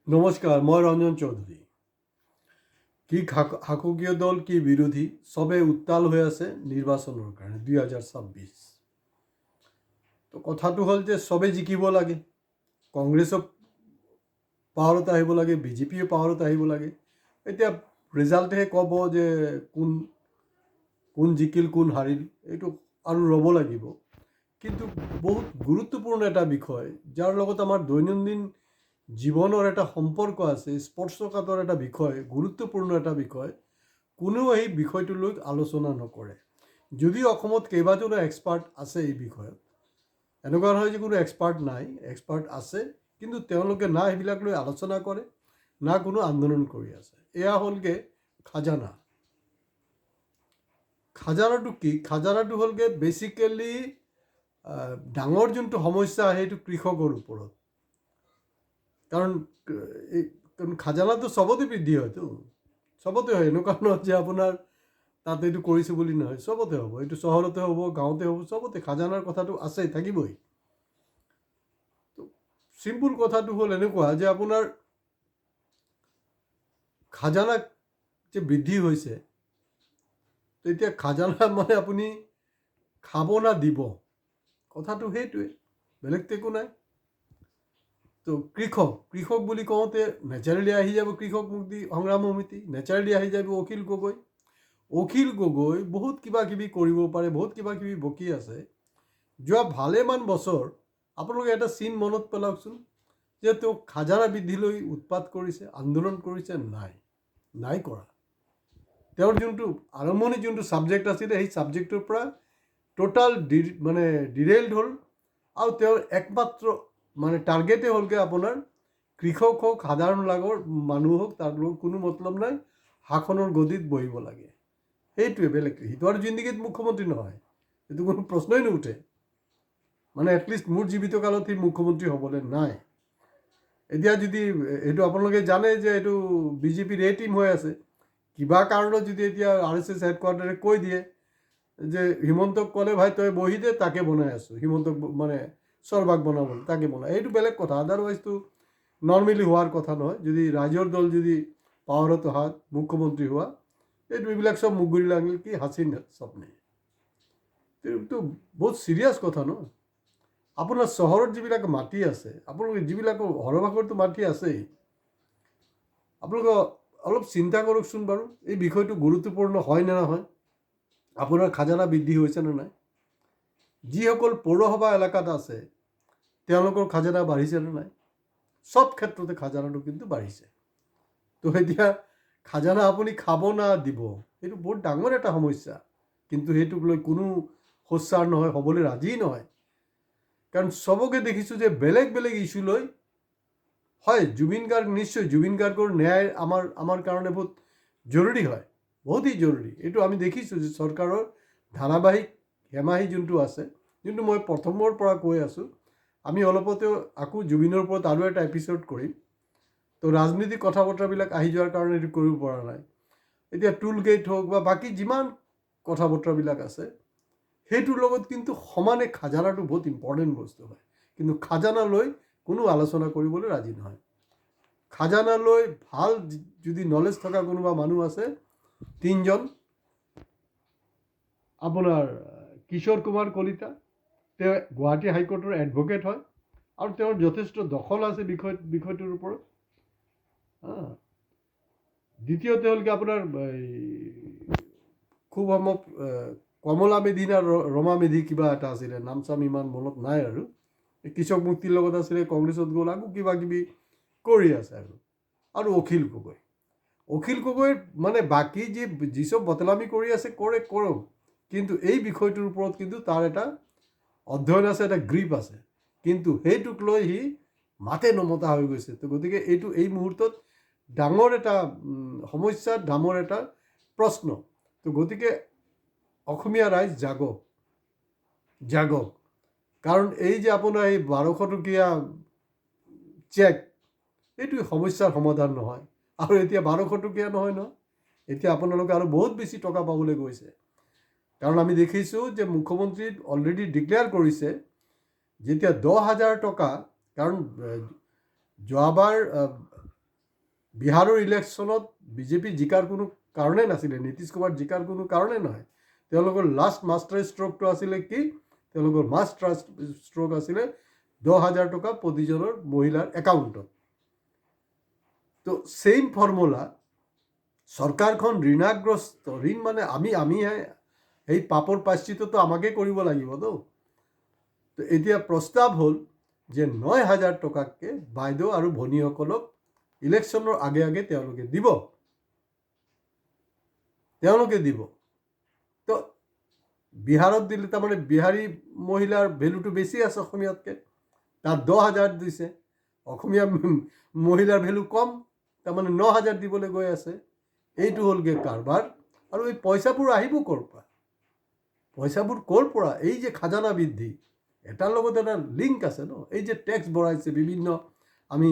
নমস্কাৰ, মই ৰঞ্জন চৌধুৰী। কি শাসকীয় দল কি বিৰোধী চবে উত্তাল হৈ আছে নিৰ্বাচনৰ কাৰণে 2026। তো কথাটো হ'ল যে চবে জিকিব লাগে, কংগ্ৰেছক পাৱাৰত আহিব লাগে, বিজেপিও পাৱাৰত আহিব লাগে। এতিয়া ৰিজাল্টেহে ক'ব যে কোন জিকিল কোন হাৰিল, এইটো আৰু ৰ'ব লাগিব। কিন্তু বহুত গুৰুত্বপূৰ্ণ এটা বিষয়, যাৰ লগত আমাৰ দৈনন্দিন জীৱনৰ এটা সম্পৰ্ক আছে, স্পৰ্শকাতৰ এটা বিষয়, গুৰুত্বপূৰ্ণ এটা বিষয়, কোনেও এই বিষয়টোলৈ আলোচনা নকৰে। যদিও অসমত কেইবাজনো এক্সপাৰ্ট আছে এই বিষয়ত, এনেকুৱা নহয় যে কোনো এক্সপাৰ্ট নাই, এক্সপাৰ্ট আছে, কিন্তু তেওঁলোকে না এইবিলাক লৈ আলোচনা কৰে, না কোনো আন্দোলন কৰি আছে। এয়া হ'লগৈ খাজানা। খাজানাটো কি? খাজানাটো হ'লগৈ বেচিকেলি ডাঙৰ যোনটো সমস্যা সেইটো কৃষকৰ ওপৰত। কাৰণ খাজানাটো চবতে বৃদ্ধি হয়তো, চবতে হয়। এনেকুৱা নহয় যে আপোনাৰ তাত এইটো কৰিছোঁ বুলি নহয়, চবতে হ'ব। এইটো চহৰতে হ'ব, গাঁৱতে হ'ব, চবতে খাজানাৰ কথাটো আছে, থাকিবই। তো চিম্পুল কথাটো হ'ল এনেকুৱা যে আপোনাৰ খাজানা যে বৃদ্ধি হৈছে, তো এতিয়া খাজানা মানে আপুনি খাব না দিব, কথাটো সেইটোৱে, বেলেগতো একো নাই। তো কৃষক বুলি কওঁতে নেচাৰেলি আহি যাব কৃষক মুক্তি সংগ্ৰাম সমিতি, নেচাৰেলি আহি যাব অখিল গগৈ। অখিল গগৈ বহুত কিবা কিবি কৰিব পাৰে, বহুত কিবা কিবি বকি আছে। যোৱা ভালেমান বছৰ আপোনালোকে এটা চিন মনত পেলাওকচোন যে তেওঁ খাজানা বৃদ্ধিলৈ উৎপাত কৰিছে, আন্দোলন কৰিছে? নাই কৰা। তেওঁৰ যোনটো আৰম্ভণি যোনটো ছাবজেক্ট আছিলে, সেই ছাবজেক্টৰ পৰা টোটাল ডিৰেইলড হ'ল। আৰু তেওঁৰ একমাত্ৰ টাৰ্গেটে হ'লগৈ আপোনাৰ কৃষক হওক, সাধাৰণ মানুহ হওক, তাৰ লগত কোনো মতলব নাই, শাসনৰ গদিত বহিব লাগে, সেইটোৱে। বেলেগ সিটো আৰু জিন্দিগীত মুখ্যমন্ত্ৰী নহয়, এইটো কোনো প্ৰশ্নই নুঠে। এটলিষ্ট মোৰ জীৱিত কালত সি মুখ্যমন্ত্ৰী হ'বলৈ নাই। এতিয়া যদি এইটো আপোনালোকে জানে যে এইটো বিজেপিৰ এ টিম হৈ আছে, কিবা কাৰণত যদি এতিয়া RSS হেডকোৱাৰ্টাৰে কৈ দিয়ে যে হিমন্তক ক'লে ভাই তই বহি দে, তাকে বনাই আছোঁ, হিমন্তক চৰবাক বনাবলৈ, তাকে বনাই, এইটো বেলেগ কথা। আদাৰৱাইজটো নৰ্মেলি হোৱাৰ কথা নহয়। যদি ৰাইজৰ দল যদি পাৱাৰত অহা, মুখ্যমন্ত্ৰী হোৱা, এইবিলাক চব মুগুৰি লাগিল কি হাসিন স্বপ্নে। এইটো বহুত চিৰিয়াছ কথা ন। আপোনাৰ চহৰত যিবিলাক মাটি আছে, আপোনালোকে যিবিলাকৰ সৰহভাগৰতো মাটি আছেই, আপোনালোকে অলপ চিন্তা কৰকচোন বাৰু, এই বিষয়টো গুৰুত্বপূৰ্ণ হয় নে নহয়? আপোনাৰ খাজানা বৃদ্ধি হৈছে নে নাই? যিসকল পৌৰসভা এলেকাত আছে তেওঁলোকৰ খাজানা বাঢ়িছে নে নাই? সব ক্ষেত্ৰতে খাজানাটো কিন্তু বাঢ়িছে। তো এতিয়া খাজানা আপুনি খাব না দিব, এইটো বহুত ডাঙৰ এটা সমস্যা। কিন্তু সেইটোক লৈ কোনো সোচ্চাৰ নহয়, হ'বলৈ ৰাজি নহয়। কাৰণ চবকে দেখিছোঁ যে বেলেগ বেলেগ ইছ্যু লৈ হয়। জুবিন গাৰ্গ, নিশ্চয় জুবিন গাৰ্গৰ ন্যায় আমাৰ কাৰণে বহুত জৰুৰী হয়, বহুতেই জৰুৰী। এইটো আমি দেখিছোঁ যে চৰকাৰৰ ধাৰাবাহিক হেমাহি যোনটো আছে, যোনটো মই প্ৰথমৰ পৰা কৈ আছোঁ, আমি অলপতে আকৌ জুবিনৰ ওপৰত আৰু এটা এপিছ'ড কৰিম। তো ৰাজনীতিক কথা বতৰাবিলাক আহি যোৱাৰ কাৰণে এইটো কৰিব পৰা নাই। এতিয়া টুল গেট হওক বা বাকী যিমান কথা বতৰাবিলাক আছে, সেইটোৰ লগত কিন্তু সমানে খাজানাটো বহুত ইম্পৰ্টেণ্ট বস্তু হয়। কিন্তু খাজানা লৈ কোনো আলোচনা কৰিবলৈ ৰাজি নহয়। খাজানা লৈ ভাল যদি নলেজ থকা কোনোবা মানুহ আছে, 3জন, আপোনাৰ কিশোৰ কুমাৰ কলিতা, তেওঁ গুৱাহাটী হাইকোৰ্টৰ এডভকেট হয়, আৰু তেওঁৰ যথেষ্ট দখল আছে বিষয়টোৰ ওপৰত। দ্বিতীয়তে হ'লগৈ আপোনাৰ খুব সম্ভৱ কমলা মেধি না ৰমা মেধি কিবা এটা আছিলে, নাম চাম ইমান মনত নাই। আৰু কৃষক মুক্তিৰ লগত আছিলে, কংগ্ৰেছত গ'ল, আকৌ কিবা কিবি কৰি আছে। আৰু অখিল গগৈৰ বাকী যিসব বদলামি কৰি আছে কৰক, কিন্তু এই বিষয়টোৰ ওপৰত কিন্তু তাৰ এটা অধ্যয়ন আছে, এটা গ্ৰীপ আছে। কিন্তু সেইটোক লৈ সি মাতে নমতা হৈ গৈছে। তো গতিকে এই মুহূৰ্তত ডাঙৰ এটা সমস্যা, ডাঙৰ এটা প্ৰশ্ন। তো গতিকে অসমীয়া ৰাইজ জাগক। কাৰণ এই যে আপোনাৰ এই 1200 টকীয়া চেক, এইটো সমস্যাৰ সমাধান নহয়। আৰু এতিয়া 1200 টকীয়া নহয়, এতিয়া আপোনালোকে আৰু বহুত বেছি টকা পাবলৈ গৈছে। কাৰণ আমি দেখিছোঁ যে মুখ্যমন্ত্ৰী অলৰেডি ডিক্লেয়াৰ কৰিছে, যেতিয়া 10,000 টকা, কাৰণ যোৱাবাৰ বিহাৰৰ ইলেকশ্যনত বিজেপি জিকাৰ কোনো কাৰণে নাছিলে, নীতিশ কুমাৰ জিকাৰ কোনো কাৰণে নহয়। তেওঁলোকৰ লাষ্ট মাষ্টাৰ ষ্ট্ৰ'কটো আছিলে কি? তেওঁলোকৰ মাষ্টাৰ ষ্ট্ৰ'ক আছিলে 10,000 টকা প্ৰতিজনৰ মহিলাৰ একাউণ্টত। তো ছেইম ফৰ্মুলা চৰকাৰখন ঋণাগ্ৰস্ত, ঋণ মানে আমিহে এই পাপৰ প্ৰায়শ্চিত্তটো আমাকে কৰিব লাগিব। তো এতিয়া প্ৰস্তাৱ হ'ল যে 9,000 টকাকৈ বাইদেউ আৰু ভনীসকলক ইলেকশ্যনৰ আগে আগে তেওঁলোকে দিব। তো বিহাৰত দিলে তাৰমানে বিহাৰী মহিলাৰ ভেলুটো বেছি আছে অসমীয়াতকৈ, তাত 10,000 দিছে। অসমীয়া মহিলাৰ ভেলু কম, তাৰমানে 9,000 দিবলৈ গৈ আছে। এইটো হ'লগৈ কাৰবাৰ। আৰু এই পইচাবোৰ আহিব ক'ৰ পৰা? পইচাবোৰ ক'ৰ পৰা? এই যে খাজানা বৃদ্ধি, এটাৰ লগত এটা লিংক আছে ন। এই যে টেক্স বঢ়াইছে বিভিন্ন, আমি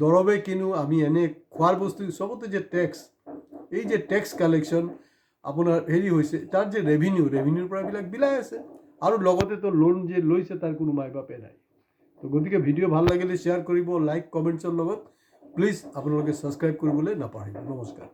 দৰৱে কিনো, আমি এনে খোৱাৰ বস্তু চবতে যে টেক্স, এই যে টেক্স কালেকশ্যন আপোনাৰ হেৰি হৈছে, তাৰ যে ৰেভিনিউৰ পৰা এইবিলাক বিলাই আছে। আৰু লগতেতো লোন যে লৈছে তাৰ কোনো মাই বাপে নাই। তো গতিকে ভিডিঅ' ভাল লাগিলে শ্বেয়াৰ কৰিব, লাইক কমেণ্টছৰ লগত প্লিজ আপোনালোকে ছাবস্ক্ৰাইব কৰিবলৈ নাপাহৰিব। নমস্কাৰ।